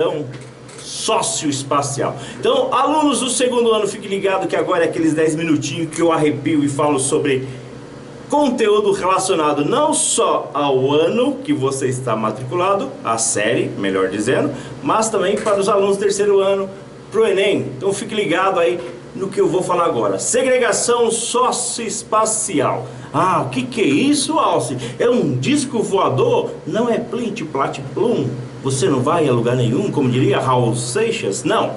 Então, socioespacial. Então, alunos do segundo ano, fiquem ligados que agora é aqueles 10 minutinhos que eu arrepio e falo sobre conteúdo relacionado não só ao ano que você está matriculado, a série, melhor dizendo, mas também para os alunos do terceiro ano, para o Enem. Então, fique ligado aí no que eu vou falar agora. Segregação socioespacial. Ah, o que é isso, Alce? É um disco voador? Não é plint, plat, plum? Você não vai a lugar nenhum, como diria Raul Seixas? Não.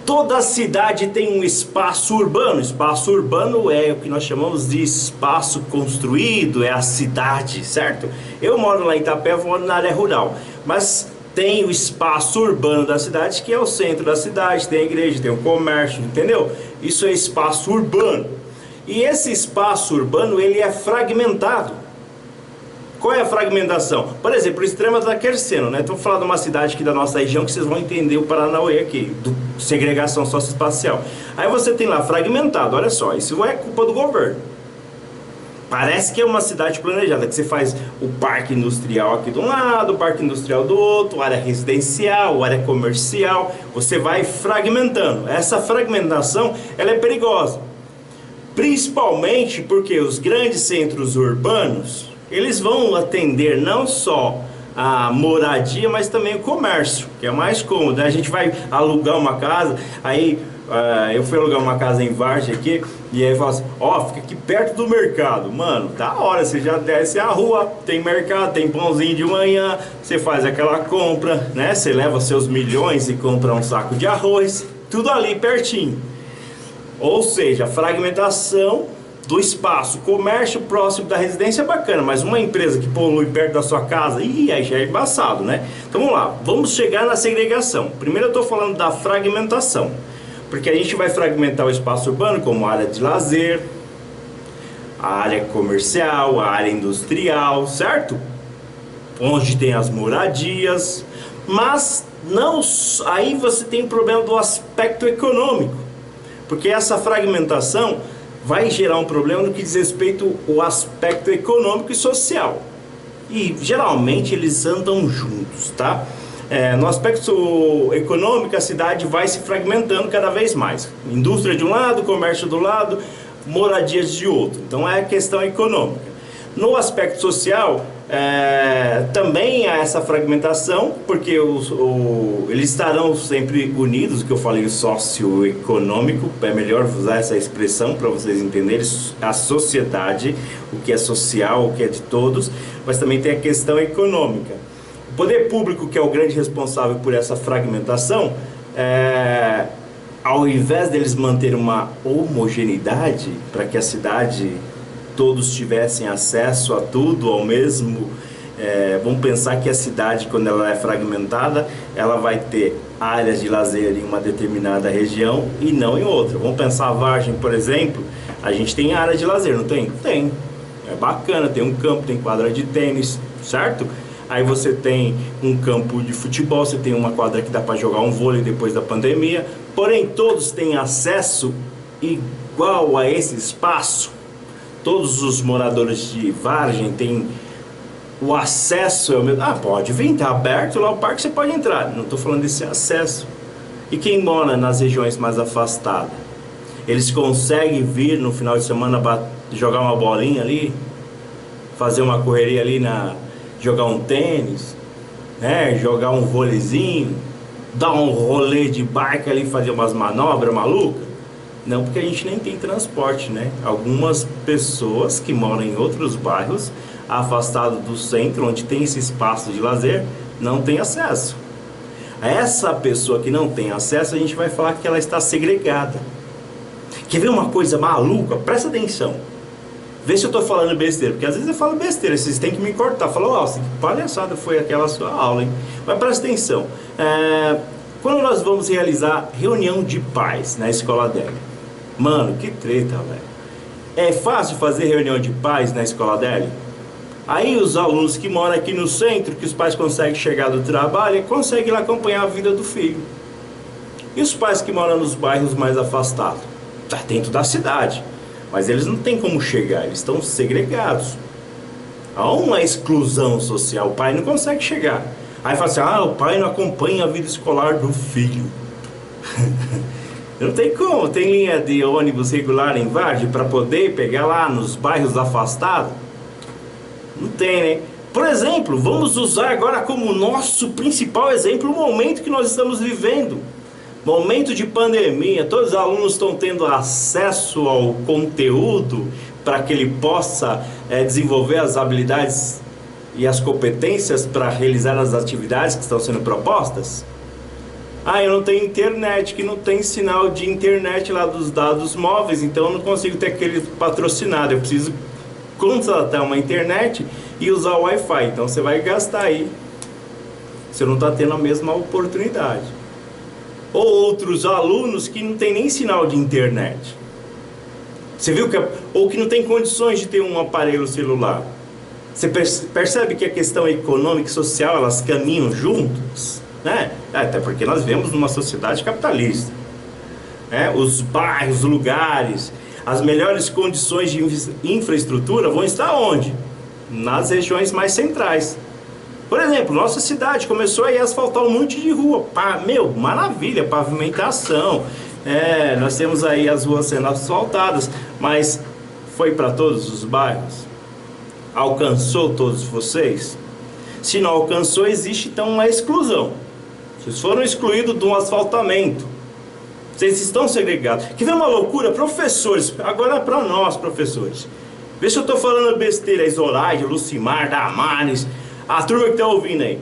Toda cidade tem um espaço urbano. Espaço urbano é o que nós chamamos de espaço construído, é a cidade, certo? Eu moro lá em Itapeva, moro na área rural, mas tem o espaço urbano da cidade, que é o centro da cidade, tem a igreja, tem o comércio, entendeu? Isso é espaço urbano. E esse espaço urbano, ele é fragmentado. Qual é a fragmentação? Por exemplo, o Extrema da Querceno, né? Estou falando de uma cidade aqui da nossa região que vocês vão entender o Paranauê aqui, do segregação socioespacial. Aí você tem lá fragmentado, olha só, isso é culpa do governo. Parece que é uma cidade planejada, que você faz o parque industrial aqui de um lado, o parque industrial do outro, área residencial, área comercial, você vai fragmentando. Essa fragmentação, ela é perigosa. Principalmente porque os grandes centros urbanos, eles vão atender não só a moradia, mas também o comércio, que é mais cômodo, né? A gente vai alugar uma casa, aí eu fui alugar uma casa em Várzea aqui, e aí fala assim, ó, fica aqui perto do mercado. Mano, da hora, você já desce a rua, tem mercado, tem pãozinho de manhã, você faz aquela compra, né? Você leva seus milhões e compra um saco de arroz, tudo ali pertinho. Ou seja, fragmentação do espaço. Comércio próximo da residência é bacana, mas uma empresa que polui perto da sua casa, aí já é embaçado, né? Então vamos lá, vamos chegar na segregação. Primeiro eu estou falando da fragmentação, porque a gente vai fragmentar o espaço urbano como área de lazer, a área comercial, a área industrial, certo? Onde tem as moradias, mas não, aí você tem o problema do aspecto econômico, porque essa fragmentação vai gerar um problema no que diz respeito ao aspecto econômico e social. E geralmente eles andam juntos, tá? No aspecto econômico, a cidade vai se fragmentando cada vez mais. Indústria de um lado, comércio do lado, moradias de outro. Então é a questão econômica. No aspecto social, também há essa fragmentação, porque eles estarão sempre unidos, o que eu falei, socioeconômico, é melhor usar essa expressão para vocês entenderem, a sociedade, o que é social, o que é de todos, mas também tem a questão econômica. O poder público, que é o grande responsável por essa fragmentação, ao invés deles manterem uma homogeneidade para que a cidade todos tivessem acesso a tudo ao mesmo, vamos pensar que a cidade, quando ela é fragmentada, ela vai ter áreas de lazer em uma determinada região e não em outra. Vamos pensar a Vargem, por exemplo, a gente tem área de lazer, não tem? Tem, é bacana, tem um campo, tem quadra de tênis, certo? Aí você tem um campo de futebol, você tem uma quadra que dá para jogar um vôlei depois da pandemia, porém todos têm acesso igual a esse espaço. Todos os moradores de Vargem têm o acesso, pode vir, está aberto lá o parque, você pode entrar. Não estou falando desse acesso. E quem mora nas regiões mais afastadas? Eles conseguem vir no final de semana jogar uma bolinha ali, fazer uma correria ali, jogar um tênis, né? Jogar um vôleizinho, dar um rolê de bike ali, fazer umas manobras malucas? Não, porque a gente nem tem transporte, né? Algumas pessoas que moram em outros bairros, afastados do centro, onde tem esse espaço de lazer, não tem acesso. Essa pessoa que não tem acesso, a gente vai falar que ela está segregada. Quer ver uma coisa maluca? Presta atenção. Vê se eu estou falando besteira, porque às vezes eu falo besteira, vocês têm que me cortar. Fala, que palhaçada foi aquela sua aula, hein? Mas presta atenção. Quando nós vamos realizar reunião de pais na escola dela, mano, que treta, velho. É fácil fazer reunião de pais na escola dela? Aí os alunos que moram aqui no centro, que os pais conseguem chegar do trabalho, conseguem lá acompanhar a vida do filho. E os pais que moram nos bairros mais afastados? Tá dentro da cidade, mas eles não têm como chegar, eles estão segregados. Há uma exclusão social, o pai não consegue chegar. Aí fala assim, o pai não acompanha a vida escolar do filho. Não tem como, tem linha de ônibus regular em Vargem para poder pegar lá nos bairros afastados? Não tem, né? Por exemplo, vamos usar agora como nosso principal exemplo o momento que nós estamos vivendo. Momento de pandemia, todos os alunos estão tendo acesso ao conteúdo para que ele possa desenvolver as habilidades e as competências para realizar as atividades que estão sendo propostas. Eu não tenho internet, que não tem sinal de internet lá dos dados móveis, então eu não consigo ter aquele patrocinado. Eu preciso contratar uma internet e usar o Wi-Fi. Então você vai gastar aí, você não está tendo a mesma oportunidade. Ou outros alunos que não tem nem sinal de internet. Você viu que ou que não tem condições de ter um aparelho celular. Você percebe que a questão econômica e social, elas caminham juntas, né? Até porque nós vivemos numa sociedade capitalista, né? Os bairros, lugares, as melhores condições de infraestrutura vão estar onde? Nas regiões mais centrais. Por exemplo, nossa cidade começou a asfaltar um monte de rua. Maravilha, pavimentação. Nós temos aí as ruas sendo asfaltadas, mas foi para todos os bairros? Alcançou todos vocês? Se não alcançou, existe então uma exclusão. Vocês foram excluídos do asfaltamento. Vocês estão segregados. Que vem uma loucura, professores. Agora é para nós, professores. Vê se eu estou falando besteira. Zoraide, Lucimar, Damares, a turma que está ouvindo aí.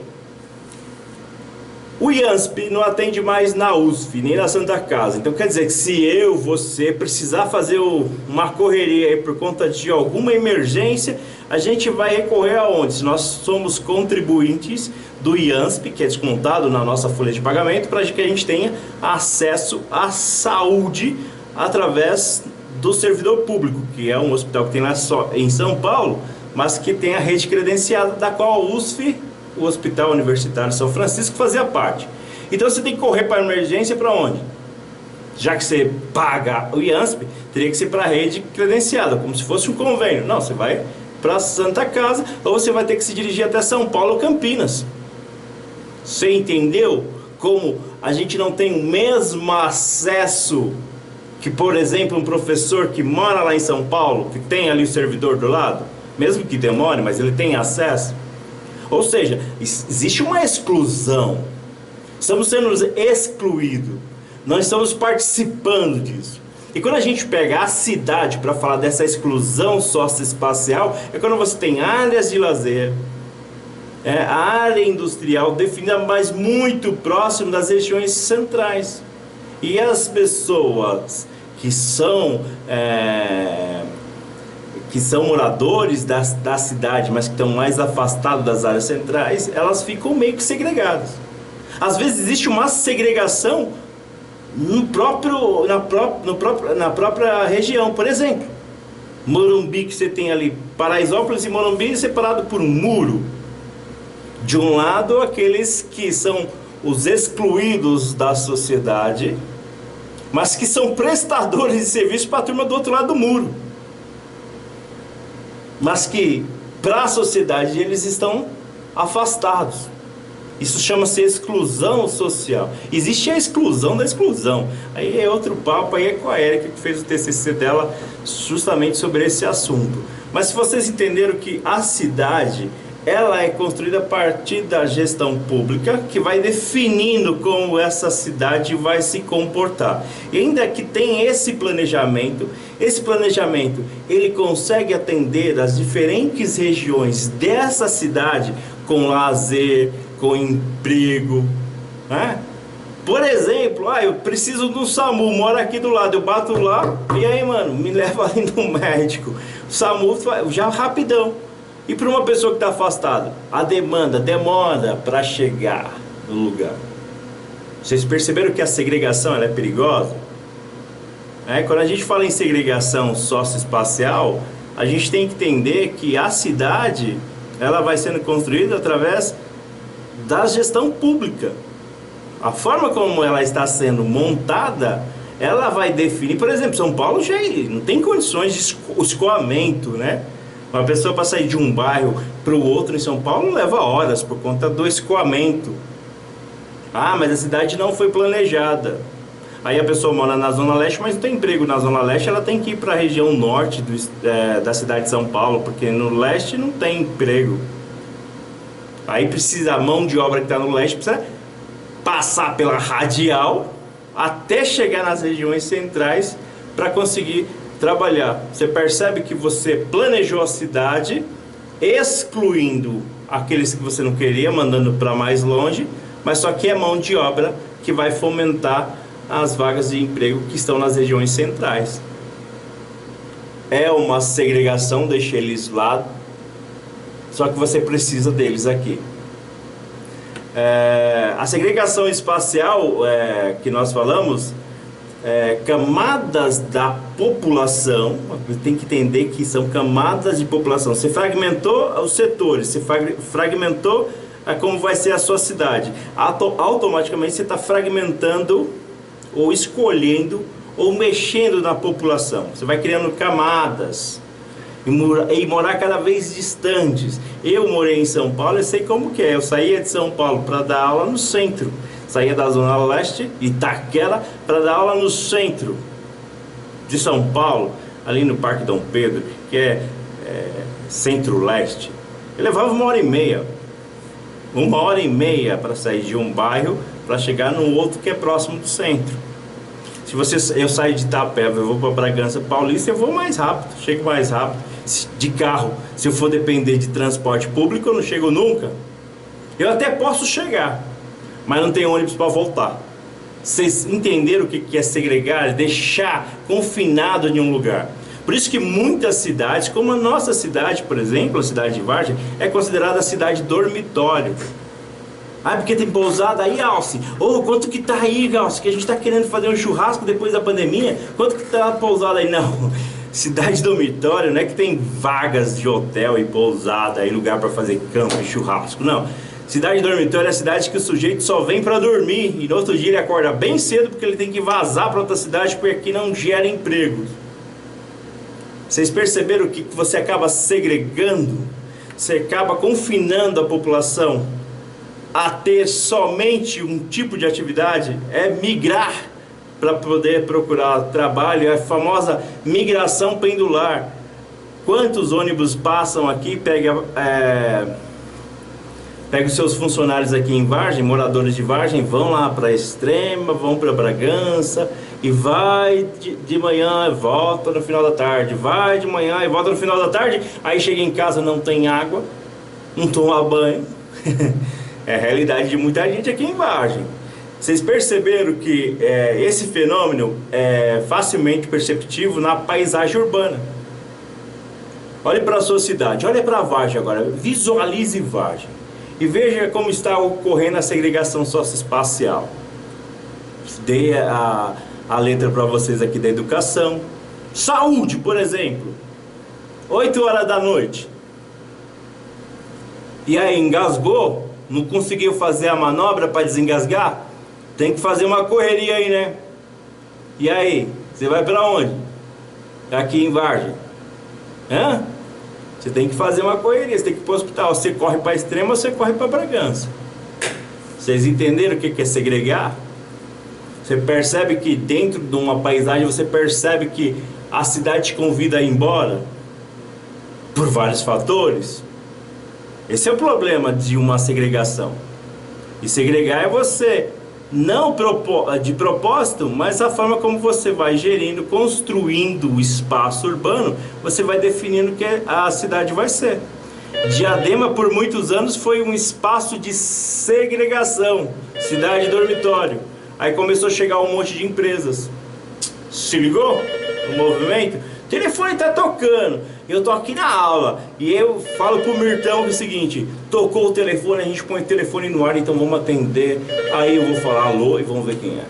O IANSP não atende mais na USF, nem na Santa Casa. Então quer dizer que se você precisar fazer uma correria aí por conta de alguma emergência, a gente vai recorrer aonde? Se nós somos contribuintes do IANSP, que é descontado na nossa folha de pagamento, para que a gente tenha acesso à saúde através do servidor público, que é um hospital que tem lá só em São Paulo, mas que tem a rede credenciada, da qual a USF, o Hospital Universitário São Francisco, fazia parte. Então você tem que correr para a emergência para onde? Já que você paga o IANSP, teria que ser para a rede credenciada, como se fosse um convênio. Não, você vai para Santa Casa, ou você vai ter que se dirigir até São Paulo ou Campinas. Você entendeu como a gente não tem o mesmo acesso que, por exemplo, um professor que mora lá em São Paulo, que tem ali o servidor do lado, mesmo que demore, mas ele tem acesso? Ou seja, existe uma exclusão. Estamos sendo excluídos. Não estamos participando disso. E quando a gente pega a cidade para falar dessa exclusão socioespacial, é quando você tem áreas de lazer, a área industrial definida, mas muito próximo das regiões centrais. E as pessoas que são moradores da cidade, mas que estão mais afastados das áreas centrais, elas ficam meio que segregadas. Às vezes existe uma segregação na própria região. Por exemplo, Morumbi, que você tem ali, Paraisópolis e Morumbi separado por um muro. De um lado, aqueles que são os excluídos da sociedade, mas que são prestadores de serviço para a turma do outro lado do muro. Mas que, para a sociedade, eles estão afastados. Isso chama-se exclusão social. Existe a exclusão da exclusão. Aí é outro papo, aí é com a Érica, que fez o TCC dela justamente sobre esse assunto. Mas se vocês entenderam que a cidade, ela é construída a partir da gestão pública, que vai definindo como essa cidade vai se comportar. E ainda que tem esse planejamento, ele consegue atender as diferentes regiões dessa cidade com lazer, com emprego, né? Por exemplo, eu preciso do SAMU, moro aqui do lado, eu bato lá, e aí, mano, me leva ali no médico. O SAMU já rapidão. E para uma pessoa que está afastada, a demora para chegar no lugar. Vocês perceberam que a segregação ela é perigosa? Quando a gente fala em segregação socioespacial, a gente tem que entender que a cidade ela vai sendo construída através da gestão pública. A forma como ela está sendo montada, ela vai definir. Por exemplo, São Paulo já não tem condições de escoamento, né? Uma pessoa para sair de um bairro para o outro em São Paulo leva horas por conta do escoamento. Ah, mas a cidade não foi planejada. Aí a pessoa mora na Zona Leste, mas não tem emprego na Zona Leste, ela tem que ir para a região norte da cidade de São Paulo, porque no leste não tem emprego. Aí precisa, a mão de obra que está no leste precisa passar pela radial até chegar nas regiões centrais para conseguir trabalhar. Você percebe que você planejou a cidade, excluindo aqueles que você não queria, mandando para mais longe, mas só que é mão de obra que vai fomentar as vagas de emprego que estão nas regiões centrais. É uma segregação, deixa eles lá, só que você precisa deles aqui. A segregação espacial que nós falamos, camadas da população, tem que entender que são camadas de população. Você fragmentou os setores, você fragmentou como vai ser a sua cidade. Automaticamente você está fragmentando ou escolhendo ou mexendo na população. Você vai criando camadas e morar cada vez distantes. Eu morei em São Paulo, eu sei como que é. Eu saía de São Paulo para dar aula no centro, saía da Zona Leste, Itaquera, para dar aula no centro de São Paulo, ali no Parque Dom Pedro, que é centro-leste. Eu levava 1h30, 1h30 para sair de um bairro para chegar no outro que é próximo do centro. Eu saio de Itapeva, eu vou para Bragança Paulista, eu vou mais rápido, chego mais rápido. De carro, se eu for depender de transporte público, eu não chego nunca. Eu até posso chegar, mas não tem ônibus para voltar. Vocês entenderam o que é segregar? Deixar confinado em um lugar. Por isso que muitas cidades, como a nossa cidade, por exemplo, a cidade de Vargem, é considerada a cidade dormitório. Ah, porque tem pousada aí, Alce? Quanto que tá aí, Alce? Que a gente tá querendo fazer um churrasco depois da pandemia. Quanto que tá a pousada aí? Não, cidade dormitório não é que tem vagas de hotel e pousada aí, lugar para fazer campo e churrasco, não. Cidade dormitório é a cidade que o sujeito só vem para dormir e no outro dia ele acorda bem cedo porque ele tem que vazar para outra cidade porque aqui não gera emprego. Vocês perceberam que você acaba segregando? Você acaba confinando a população a ter somente um tipo de atividade? É migrar para poder procurar trabalho, é a famosa migração pendular. Quantos ônibus passam aqui, pega os seus funcionários aqui em Vargem, moradores de Vargem, vão lá para Extrema, vão para Bragança, e vai de manhã e volta no final da tarde, vai de manhã e volta no final da tarde, aí chega em casa, não tem água, não toma banho. É a realidade de muita gente aqui em Vargem. Vocês perceberam que esse fenômeno é facilmente perceptível na paisagem urbana. Olhe para a sua cidade, olhe para Vargem agora, visualize Vargem e veja como está ocorrendo a segregação socioespacial. Dei a letra para vocês aqui da educação. Saúde, por exemplo, 8 horas da noite. E aí, engasgou? Não conseguiu fazer a manobra para desengasgar? Tem que fazer uma correria aí, né? E aí, você vai para onde? Aqui em Vargem. Hã? Você tem que fazer uma correria, você tem que ir para o hospital. Você corre para Extrema ou você corre para Bragança? Vocês entenderam o que é segregar? Você percebe que dentro de uma paisagem, você percebe que a cidade te convida a ir embora? Por vários fatores. Esse é o problema de uma segregação. E segregar é você, não de propósito, mas a forma como você vai gerindo, construindo o espaço urbano, você vai definindo o que a cidade vai ser. Diadema, por muitos anos, foi um espaço de segregação, cidade dormitório. Aí começou a chegar um monte de empresas. Se ligou? O movimento? O telefone tá tocando. Eu tô aqui na aula e eu falo pro Mirtão o seguinte: tocou o telefone, a gente põe o telefone no ar, então vamos atender. Aí eu vou falar alô e vamos ver quem é.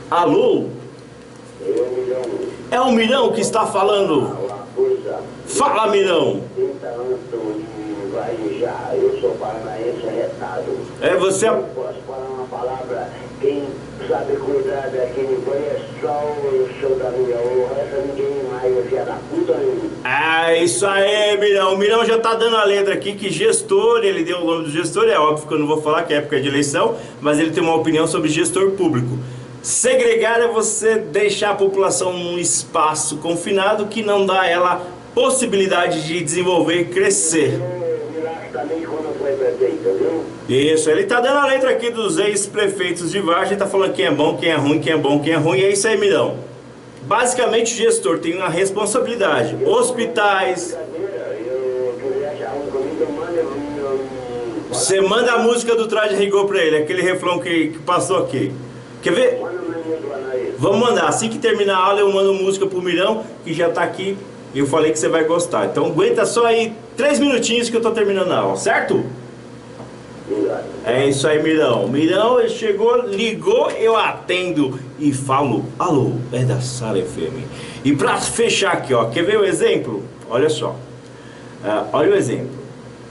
Alô? É o Mirão que está falando. Fala, Mirão. Eu sou paranaense arretado. É você. Eu posso falar uma palavra bem sabe cuidar daquele banho é só o show da minha honra, ninguém mais é filha da puta nenhuma. É isso aí, Mirão. O Mirão já tá dando a letra aqui que gestor, ele deu o nome do gestor, é óbvio que eu não vou falar que é época de eleição, mas ele tem uma opinião sobre gestor público. Segregar é você deixar a população num espaço confinado que não dá a ela possibilidade de desenvolver e crescer. Também quando foi prefeito, viu? Isso, ele tá dando a letra aqui dos ex-prefeitos de Vargem, tá falando quem é bom, quem é ruim, quem é bom, quem é ruim, e é isso aí, Mirão. Basicamente o gestor tem uma responsabilidade. Hospitais. Você manda a música do Traje Rigor pra ele, aquele refrão que passou aqui. Quer ver? Vamos mandar, assim que terminar a aula eu mando música pro Mirão, que já tá aqui. E eu falei que você vai gostar. Então aguenta só aí 3 minutinhos que eu tô terminando a aula, certo? É isso aí, Mirão. Mirão, ele chegou, ligou, eu atendo e falo, alô, é da Sala FM. E pra fechar aqui, ó, quer ver o exemplo? Olha só. Olha o exemplo.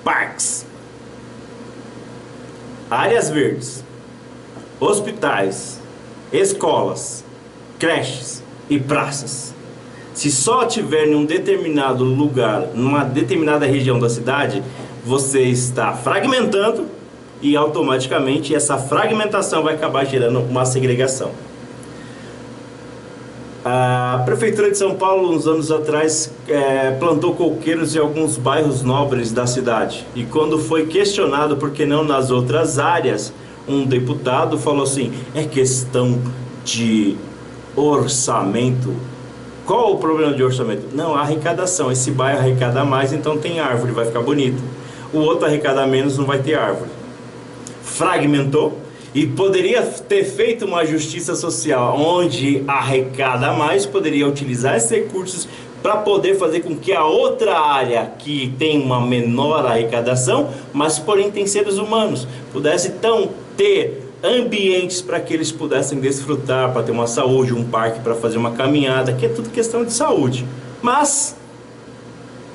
Parques. Áreas verdes. Hospitais. Escolas. Creches e praças. Se só tiver em um determinado lugar, numa determinada região da cidade, você está fragmentando e automaticamente essa fragmentação vai acabar gerando uma segregação. A Prefeitura de São Paulo, uns anos atrás, plantou coqueiros em alguns bairros nobres da cidade. E quando foi questionado por que não nas outras áreas, um deputado falou assim, é questão de orçamento. Qual o problema de orçamento? Não, a arrecadação. Esse bairro arrecada mais, então tem árvore, vai ficar bonito. O outro arrecada menos, não vai ter árvore. Fragmentou e poderia ter feito uma justiça social onde arrecada mais, poderia utilizar esses recursos para poder fazer com que a outra área que tem uma menor arrecadação, mas porém tem seres humanos, pudesse então ter ambientes para que eles pudessem desfrutar, para ter uma saúde, um parque para fazer uma caminhada, que é tudo questão de saúde. Mas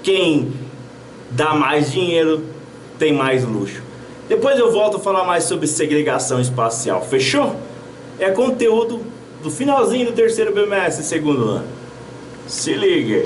quem dá mais dinheiro tem mais luxo. Depois eu volto a falar mais sobre segregação espacial, fechou? É conteúdo do finalzinho do terceiro bimestre, segundo ano. Se liga aí.